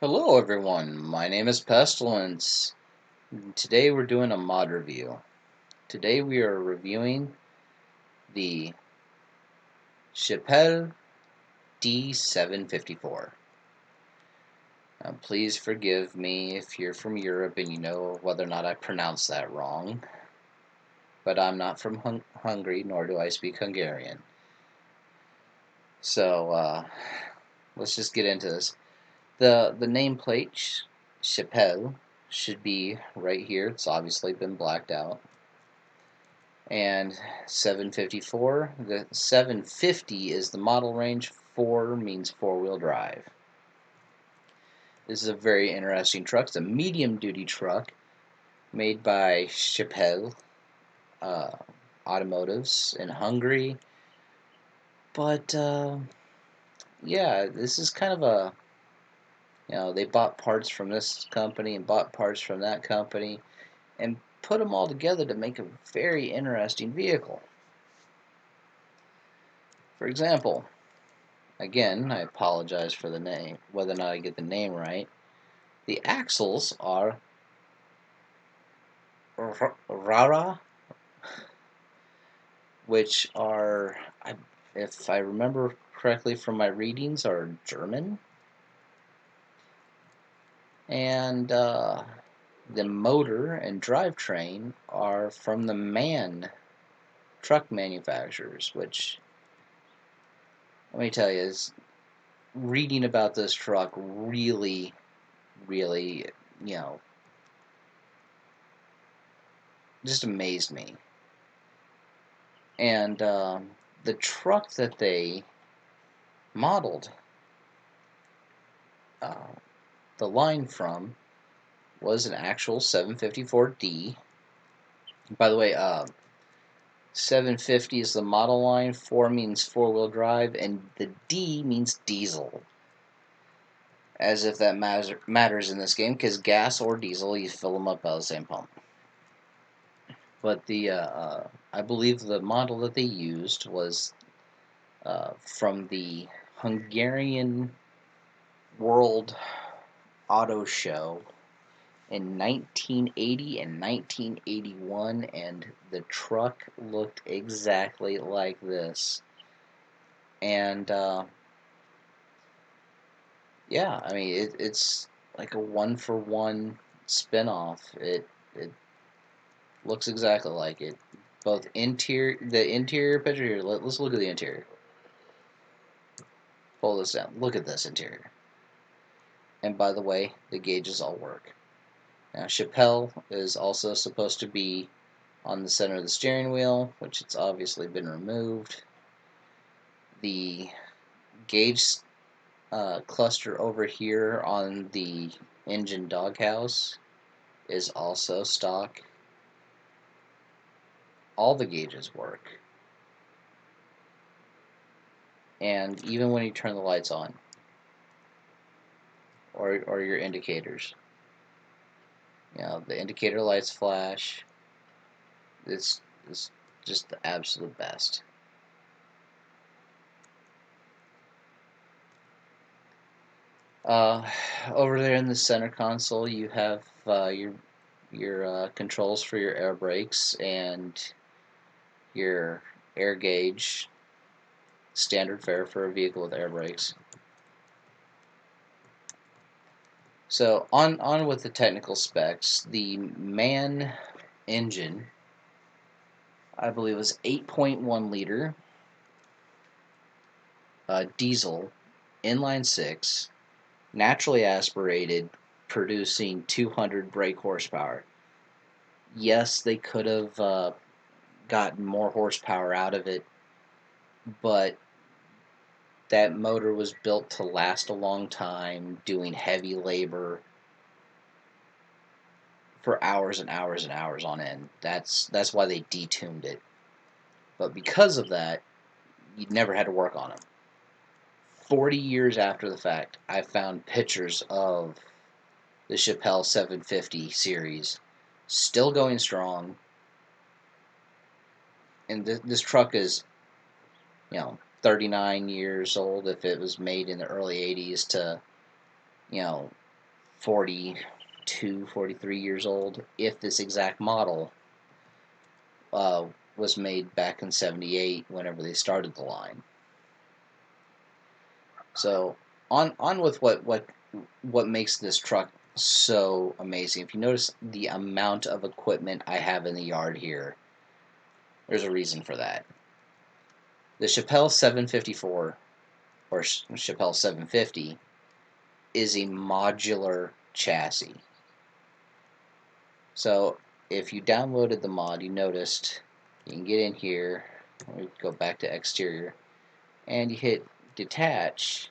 Hello everyone, my name is Pestolents. Today we're doing a mod review. Today we are reviewing the Csepel D-754. Now please forgive me if you're from Europe and you know whether or not I pronounced that wrong, but I'm not from Hungary, nor do I speak Hungarian. So let's just get into this. The nameplate, Csepel, should be right here. It's obviously been blacked out. And 754, the 750 is the model range. 4 means four-wheel drive. This is a very interesting truck. It's a medium-duty truck made by Csepel Automotives in Hungary. But yeah, this is kind of a, they bought parts from this company and bought parts from that company and put them all together to make a very interesting vehicle. For example, again, I apologize for the name, whether or not I get the name right. The axles are Rara, which are, if I remember correctly from my readings, are German. And the motor and drivetrain are from the MAN truck manufacturers, which, let me tell you, is reading about this truck really, just amazed me. And the truck that they modeled the line from was an actual 754D. By the way, 750 is the model line, 4 means four-wheel drive, and the D means diesel. As if that matters in this game, because gas or diesel, you fill them up out of the same pump. But the I believe the model that they used was from the Hungarian World Auto Show in 1980 and 1981, and the truck looked exactly like this. And yeah, I mean it's like a one-for-one spin-off. It looks exactly like it. Both the interior picture here. Let's look at the interior. Pull this down. Look at this interior. And by the way, the gauges all work. Now, Csepel is also supposed to be on the center of the steering wheel, which it's obviously been removed. The gauge cluster over here on the engine doghouse is also stock. All the gauges work. And even when you turn the lights on, or your indicators, the indicator lights flash. It's just the absolute best. Over there in the center console, you have your controls for your air brakes and your air gauge, standard fare for a vehicle with air brakes. So on with the technical specs. The MAN engine, I believe, was 8.1 liter diesel, inline 6, naturally aspirated, producing 200 brake horsepower. Yes, they could have gotten more horsepower out of it, but that motor was built to last a long time, doing heavy labor for hours and hours and hours on end. That's why they detuned it. But because of that, you never had to work on them. 40 years after the fact, I found pictures of the Csepel 750 series still going strong. And this truck is, 39 years old if it was made in the early 80s to, 42, 43 years old if this exact model uh, was made back in 78 whenever they started the line. So on with what makes this truck so amazing. If you notice the amount of equipment I have in the yard here, there's a reason for that. The Csepel 754 or Csepel 750 is a modular chassis. So if you downloaded the mod, you noticed you can get in here, we go back to exterior, and you hit detach,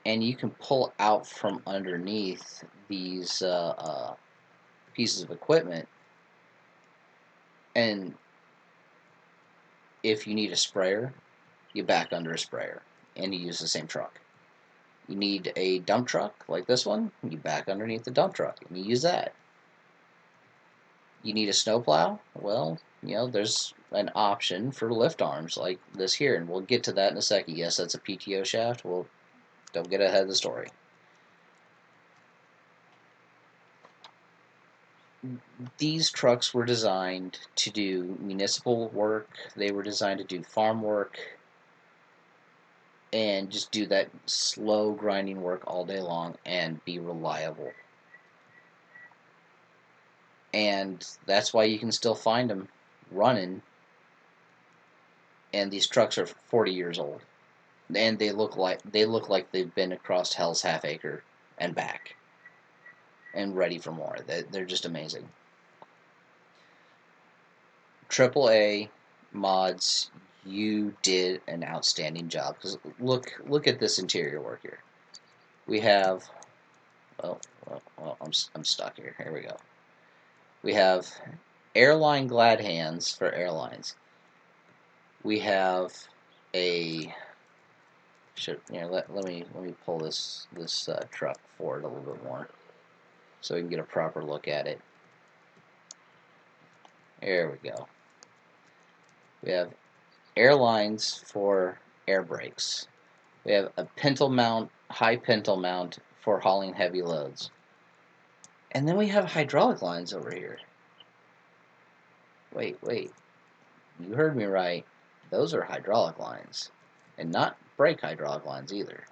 and you can pull out from underneath these pieces of equipment, and if you need a sprayer, you back under a sprayer and you use the same truck. You need a dump truck like this one, you back underneath the dump truck and you use that. You need a snowplow? Well, there's an option for lift arms like this here, and we'll get to that in a second. Yes, that's a PTO shaft. Well, don't get ahead of the story. These trucks were designed to do municipal work. They were designed to do farm work and just do that slow grinding work all day long and be reliable. And that's why you can still find them running. And these trucks are 40 years old, and they look like they've been across Hell's Half Acre and back, and ready for more. They're just amazing. AAA mods, you did an outstanding job. Because look at this interior work here. We have, I'm stuck here. Here we go. We have airline glad hands for airlines. We have a let me pull this truck forward a little bit more so we can get a proper look at it. There we go. We have airlines for air brakes. We have a pintle mount, high pintle mount for hauling heavy loads. And then we have hydraulic lines over here. Wait. You heard me right. Those are hydraulic lines. And not brake hydraulic lines either.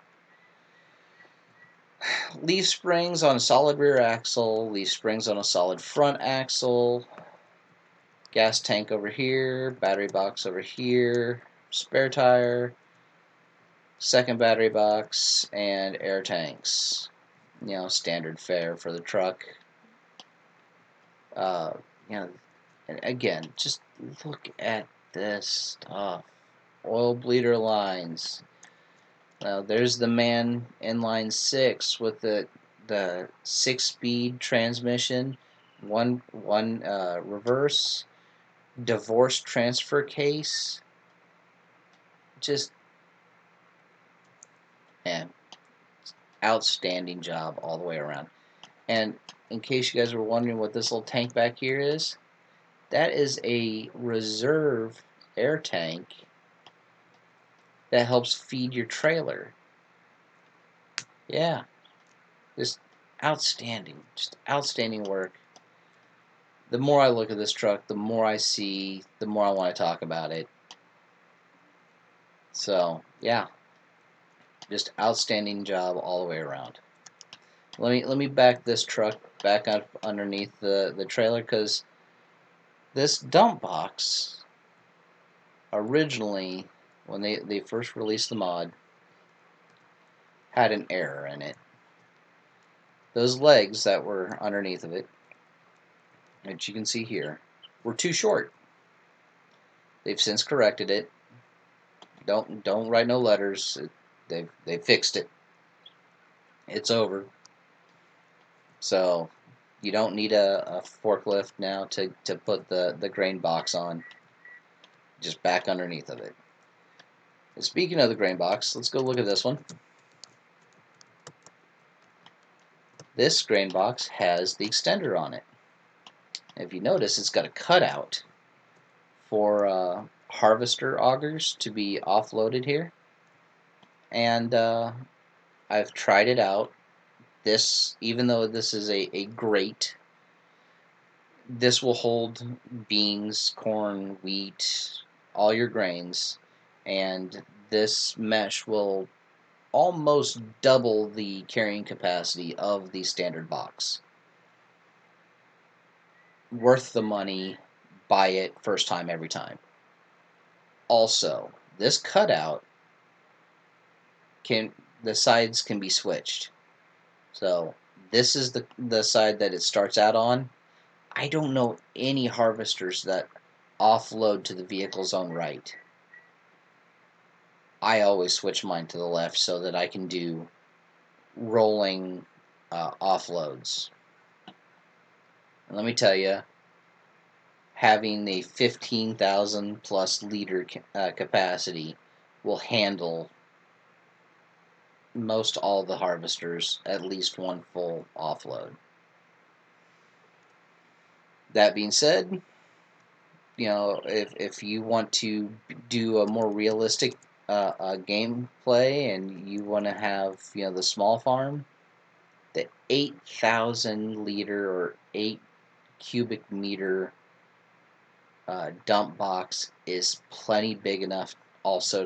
Leaf springs on a solid rear axle, leaf springs on a solid front axle, gas tank over here, battery box over here, spare tire, second battery box, and air tanks. Standard fare for the truck. And again, just look at this stuff. Oil bleeder lines. There's the man in line 6 with the 6-speed transmission, one reverse, divorce transfer case. Just, man, outstanding job all the way around. And in case you guys were wondering what this little tank back here is, that is a reserve air tank that helps feed your trailer. Yeah, just outstanding work. The more I look at this truck, the more I see, the more I want to talk about it. So yeah, just outstanding job all the way around. Let me back this truck back up underneath the trailer, because this dump box originally, when they first released the mod, had an error in it. Those legs that were underneath of it, which you can see here, were too short. They've since corrected it. Don't write no letters. They fixed it. It's over. So you don't need a forklift now to put the grain box on. Just back underneath of it. And speaking of the grain box, let's go look at this one. This grain box has the extender on it. If you notice, it's got a cutout for harvester augers to be offloaded here. And I've tried it out This, even though this is a grate, this will hold beans, corn, wheat, all your grains, and this mesh will almost double the carrying capacity of the standard box. Worth the money, buy it first time every time. Also, this cutout the sides can be switched. So this is the side that it starts out on. I don't know any harvesters that offload to the vehicle's own right. I always switch mine to the left so that I can do rolling offloads. And let me tell you, having a 15,000 plus liter capacity will handle most all the harvesters at least one full offload. That being said, if you want to do a more realistic gameplay and you want to have the small farm, the 8,000 liter or 8 cubic meter dump box is plenty big enough also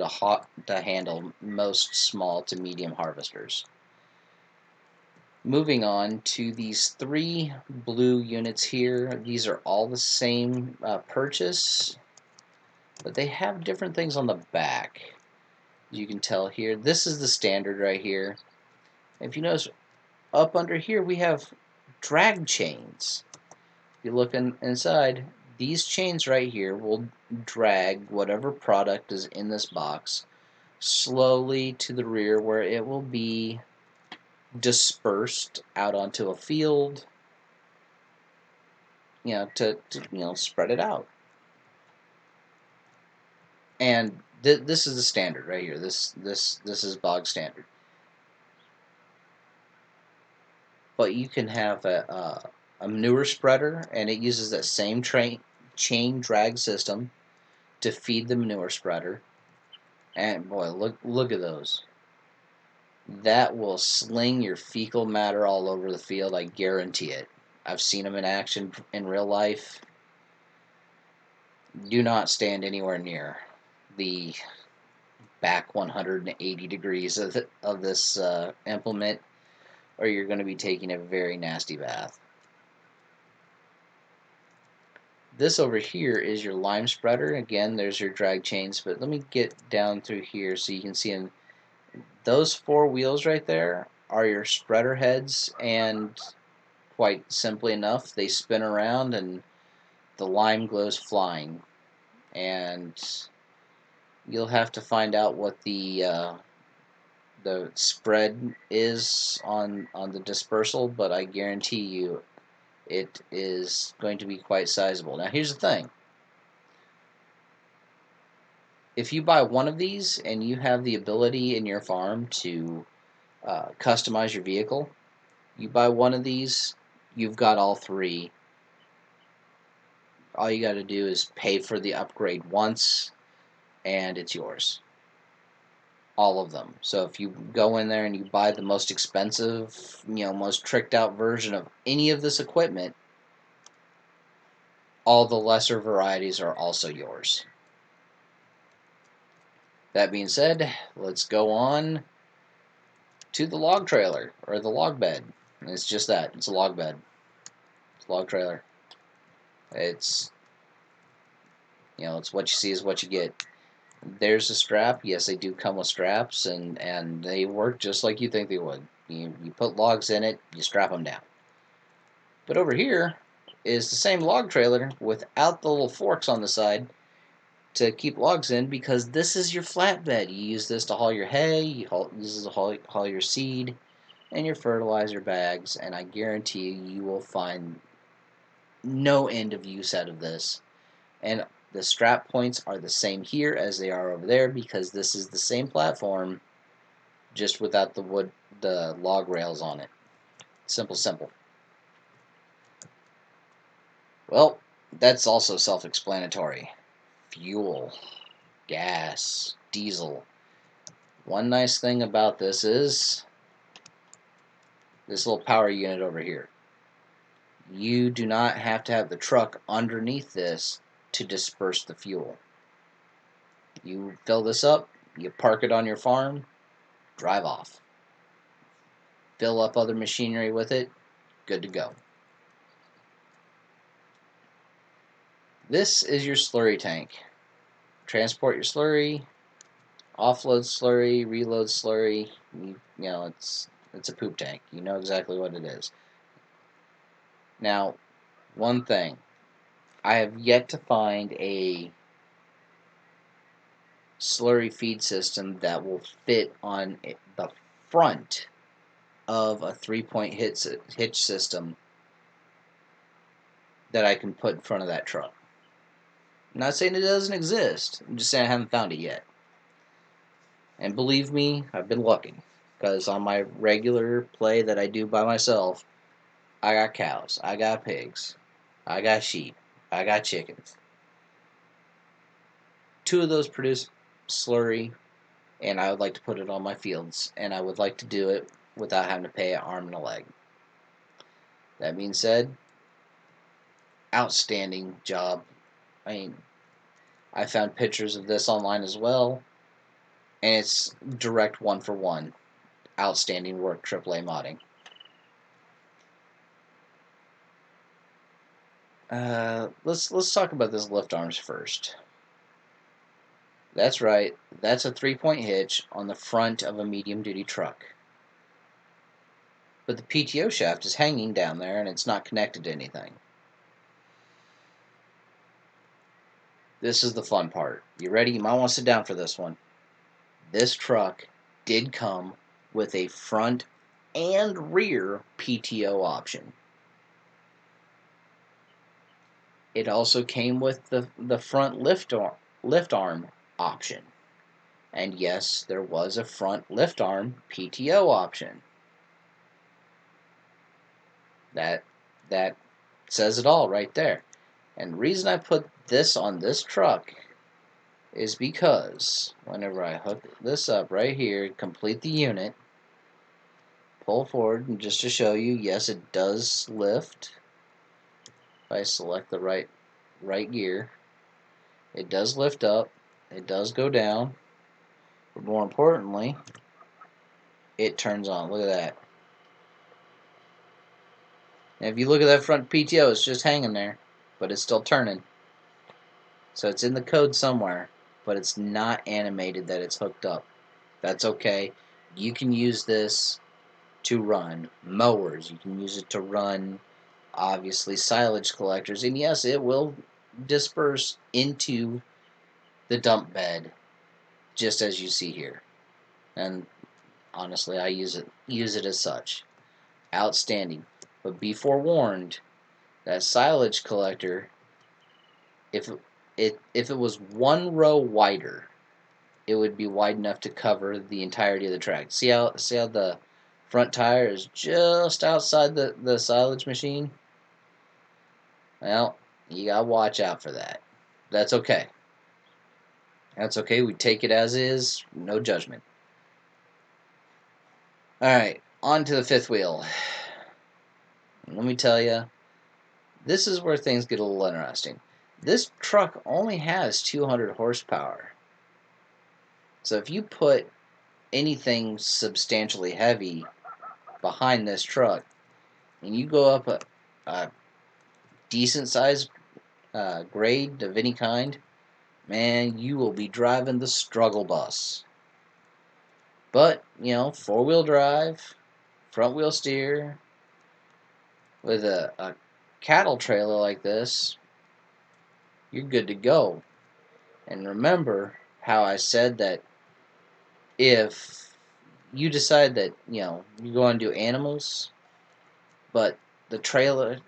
to handle most small to medium harvesters. Moving on to these 3 blue units here. These are all the same purchase, but they have different things on the back. You can tell here, this is the standard right here. If you notice, up under here we have drag chains. If you look inside, these chains right here will drag whatever product is in this box slowly to the rear where it will be dispersed out onto a field, to spread it out. And this is the standard right here. This is bog standard. But you can have a manure spreader, and it uses that same chain drag system to feed the manure spreader. And boy, look at those. That will sling your fecal matter all over the field, I guarantee it. I've seen them in action in real life. Do not stand anywhere near the back 180 degrees of this implement, or you're going to be taking a very nasty bath. This over here is your lime spreader. Again, there's your drag chains, but let me get down through here so you can see those 4 wheels right there are your spreader heads, and quite simply enough, they spin around and the lime goes flying. And you'll have to find out what the spread is on the dispersal, but I guarantee you it is going to be quite sizable. Now here's the thing. If you buy one of these and you have the ability in your farm to customize your vehicle, you buy one of these, you've got all 3. All you got to do is pay for the upgrade once, and it's yours. All of them. So if you go in there and you buy the most expensive, most tricked out version of any of this equipment, all the lesser varieties are also yours. That being said, let's go on to the log trailer, or the log bed. And it's just that. It's a log bed. It's a log trailer. It's what you see is what you get. There's a strap. Yes, they do come with straps, and they work just like you think they would. You put logs in it, you strap them down. But over here is the same log trailer without the little forks on the side to keep logs in, because this is your flatbed. You use this to haul your hay, use this to haul your seed and your fertilizer bags, and I guarantee you will find no end of use out of this. And the strap points are the same here as they are over there, because this is the same platform, just without the log rails on it. Simple. Well, that's also self-explanatory. Fuel, gas, diesel. One nice thing about this is this little power unit over here. You do not have to have the truck underneath this to disperse the fuel. You fill this up, you park it on your farm, drive off. Fill up other machinery with it, good to go. This is your slurry tank. Transport your slurry, offload slurry, reload slurry. You know, it's a poop tank. You know exactly what it is. Now, one thing. I have yet to find a slurry feed system that will fit on the front of a 3-point hitch system that I can put in front of that truck. I'm not saying it doesn't exist. I'm just saying I haven't found it yet. And believe me, I've been looking. Because on my regular play that I do by myself, I got cows, I got pigs, I got sheep, I got chickens. 2 of those produce slurry, and I would like to put it on my fields, and I would like to do it without having to pay an arm and a leg. That being said, outstanding job. I mean, I found pictures of this online as well, and it's direct 1-for-1. Outstanding work, AAA modding. Let's talk about this lift arms first. That's right, that's a 3-point hitch on the front of a medium-duty truck. But the PTO shaft is hanging down there and it's not connected to anything. This is the fun part. You ready? You might want to sit down for this one. This truck did come with a front and rear PTO option. It also came with the front lift arm option. And yes, there was a front lift arm PTO option. That says it all right there. And the reason I put this on this truck is because whenever I hook this up right here, complete the unit, pull forward, and just to show you, yes, it does lift. If I select the right gear, it does lift up, it does go down, but more importantly, it turns on. Look at that. And if you look at that front PTO, it's just hanging there, but it's still turning. So it's in the code somewhere, but it's not animated that it's hooked up. That's okay. You can use this to run mowers. You can use it to run, obviously, silage collectors. And yes, it will disperse into the dump bed, just as you see here. And honestly, I use it as such. Outstanding. But be forewarned, that silage collector, if it was 1 row wider, it would be wide enough to cover the entirety of the track. See how the front tire is just outside the silage machine? Well, you gotta watch out for that. That's okay. That's okay. We take it as is, no judgment. Alright, on to the fifth wheel. Let me tell you, this is where things get a little interesting. This truck only has 200 horsepower. So if you put anything substantially heavy behind this truck, and you go up a decent sized grade of any kind, man, you will be driving the struggle bus. But, you know, 4-wheel drive, front wheel steer, with a cattle trailer like this, you're good to go. And remember how I said that if you decide that, you know, you go and do animals, but the trailer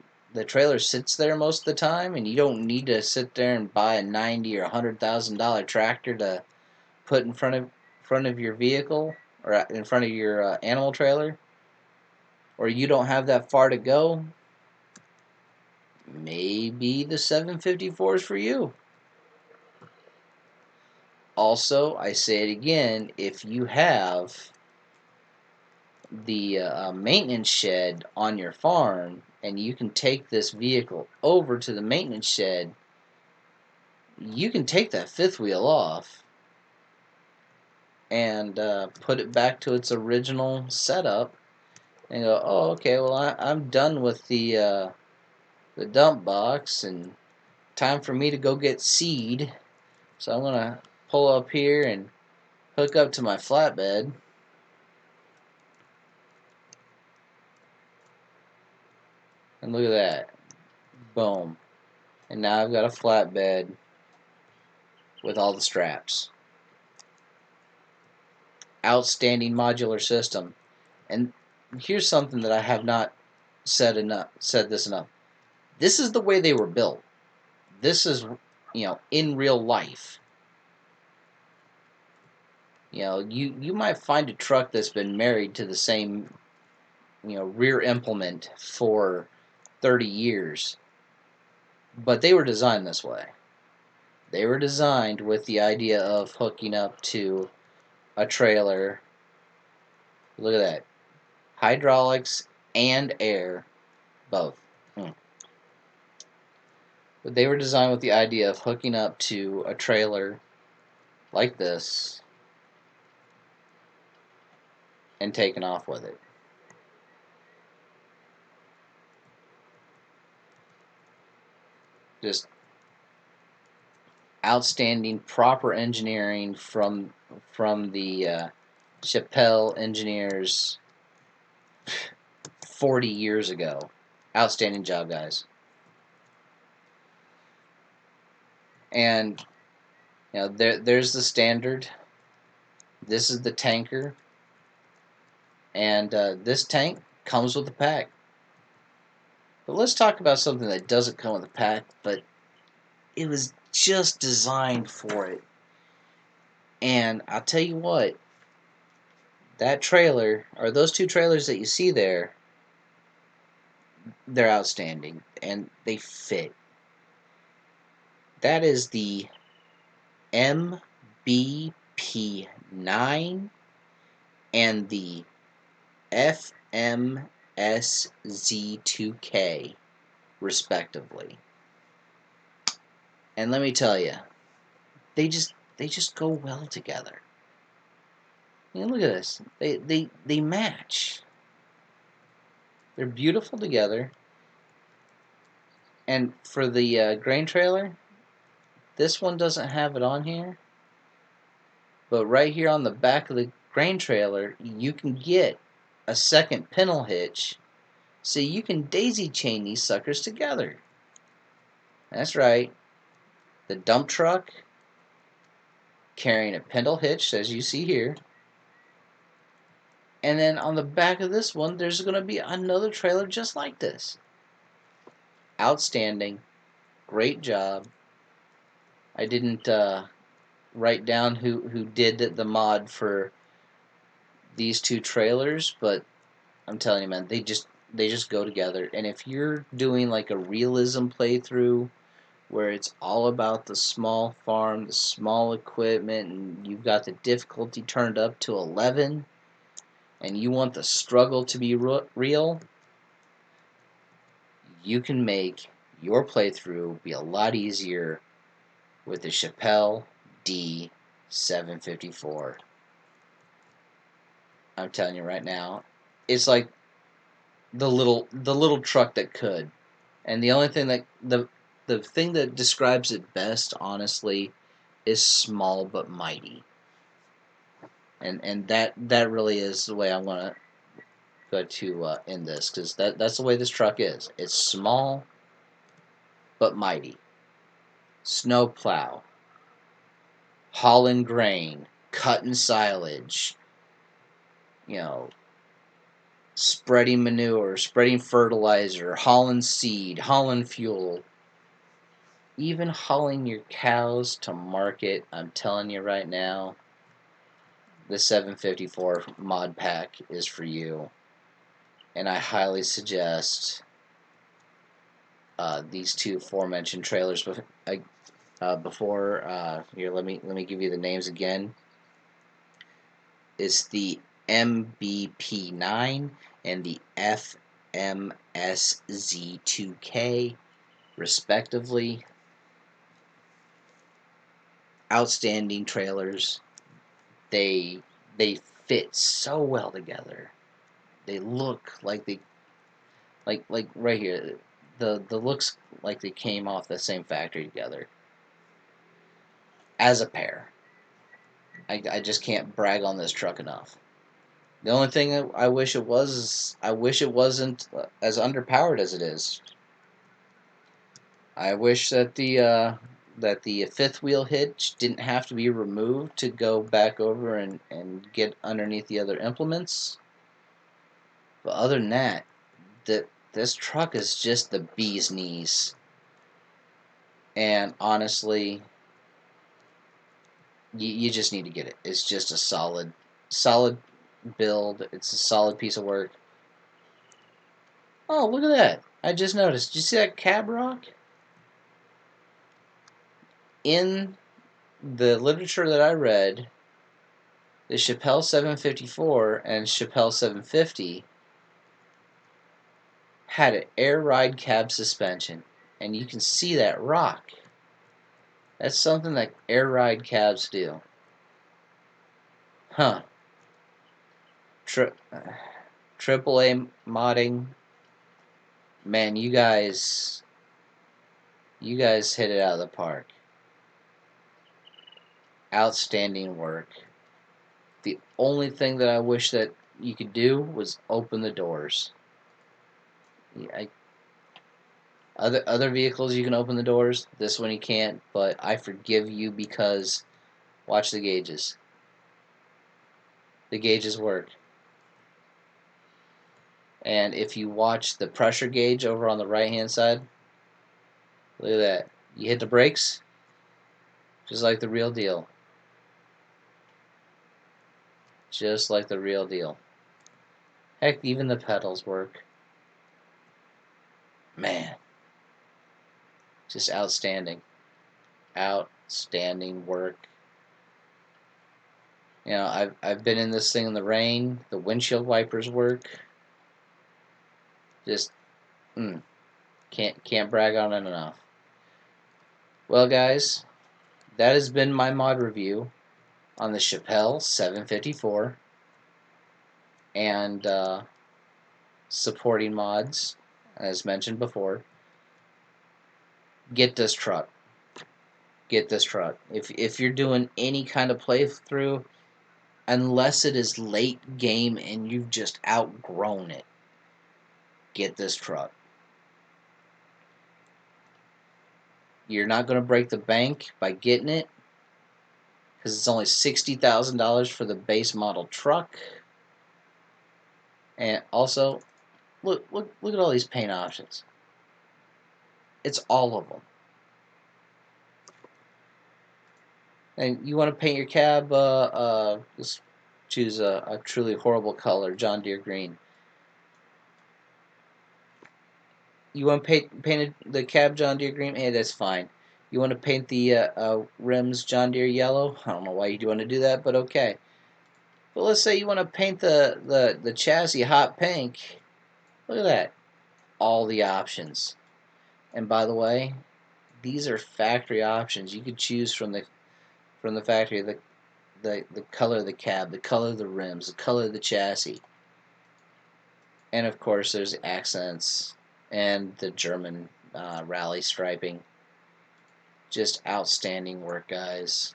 sits there most of the time, and you don't need to sit there and buy a $90,000 or $100,000 tractor to put in front of your vehicle or in front of your animal trailer, or you don't have that far to go, maybe the 754 is for you. Also, I say it again, if you have the maintenance shed on your farm, and you can take this vehicle over to the maintenance shed, you can take that fifth wheel off and put it back to its original setup and go, oh, okay, well, I'm done with the dump box, and time for me to go get seed. So I'm going to pull up here and hook up to my flatbed. And look at that. Boom. And now I've got a flatbed with all the straps. Outstanding modular system. And here's something that I have not said this enough. This is the way they were built. This is, in real life. You might find a truck that's been married to the same, rear implement for 30 years. But they were designed this way. They were designed with the idea of hooking up to a trailer. Look at that. Hydraulics and air, both. But they were designed with the idea of hooking up to a trailer like this and taking off with it. Just outstanding, proper engineering from the Csepel engineers 40 years ago. Outstanding job, guys. And there's the standard. This is the tanker, and this tank comes with a pack. But let's talk about something that doesn't come with a pack, but it was just designed for it. And I'll tell you what, that trailer, or those two trailers that you see there, they're outstanding, and they fit. That is the MBP9 and the FMSZ2K, respectively. And let me tell you, they just go well together. Look at this. They match. They're beautiful together. And for the grain trailer, this one doesn't have it on here. But right here on the back of the grain trailer, you can get a second pintle hitch, so you can daisy chain these suckers together. That's right. The dump truck carrying a pintle hitch, as you see here. And then on the back of this one, there's going to be another trailer just like this. Outstanding. Great job. I didn't write down who did the mod for these two trailers, but I'm telling you, man, they just go together. And if you're doing like a realism playthrough where it's all about the small farm, the small equipment, and you've got the difficulty turned up to 11, and you want the struggle to be real, you can make your playthrough be a lot easier with the Csepel D-754. I'm telling you right now, it's like the little truck that could. And the only thing that the thing that describes it best, honestly, is small but mighty. And that really is the way I want to go to end this, because that's the way this truck is. It's small but mighty. Snow plow, hauling grain, cutting silage, spreading manure, spreading fertilizer, hauling seed, hauling fuel, even hauling your cows to market. I'm telling you right now, the 754 mod pack is for you, and I highly suggest these two aforementioned trailers. Before here, let me give you the names again. It's the MBP9 and the FMSZ2K, respectively. Outstanding trailers. They fit so well together. They look like they like right here. The looks like they came off the same factory together as a pair. I just can't brag on this truck enough. The only thing I wish it was is I wish it wasn't as underpowered as it is. I wish that the fifth wheel hitch didn't have to be removed to go back over and get underneath the other implements. But other than that, this truck is just the bee's knees. And honestly, you just need to get it. It's just a solid build. It's a solid piece of work. Oh, look at that. I just noticed. Did you see that cab rock? In the literature that I read, the Csepel 754 and Csepel 750 had an air ride cab suspension. And you can see that rock. That's something that air ride cabs do. Huh. AAA modding. Man, you guys hit it out of the park. Outstanding work. The only thing that I wish that you could do was open the doors. Other vehicles you can open the doors. This one you can't, but I forgive you because watch the gauges. The gauges work. And if you watch the pressure gauge over on the right hand side, look at that. You hit the brakes, just like the real deal. Just like the real deal. Heck, even the pedals work. Man, just outstanding. Outstanding work. You know, I've been in this thing in the rain. The windshield wipers work. Just can't brag on it enough. Well, guys, that has been my mod review on the Csepel 754 and supporting mods, as mentioned before. Get this truck. Get this truck. If you're doing any kind of playthrough, unless it is late game and you've just outgrown it, get this truck. You're not going to break the bank by getting it because it's only $60,000 for the base model truck. And also, look at all these paint options. It's all of them. And you want to paint your cab, just choose a truly horrible color, John Deere green. You want to paint the cab John Deere green? Hey, that's fine. You want to paint the rims John Deere yellow? I don't know why you want to do that, but okay. But let's say you want to paint the chassis hot pink. Look at that. All the options. And by the way, these are factory options. You could choose from the factory the color of the cab, the color of the rims, the color of the chassis. And of course there's accents and the German rally striping. Just outstanding work, guys.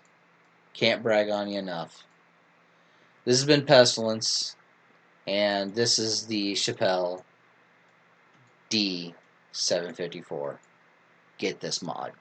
Can't brag on you enough. This has been Pestolents, and this is the Csepel D-754. Get this mod.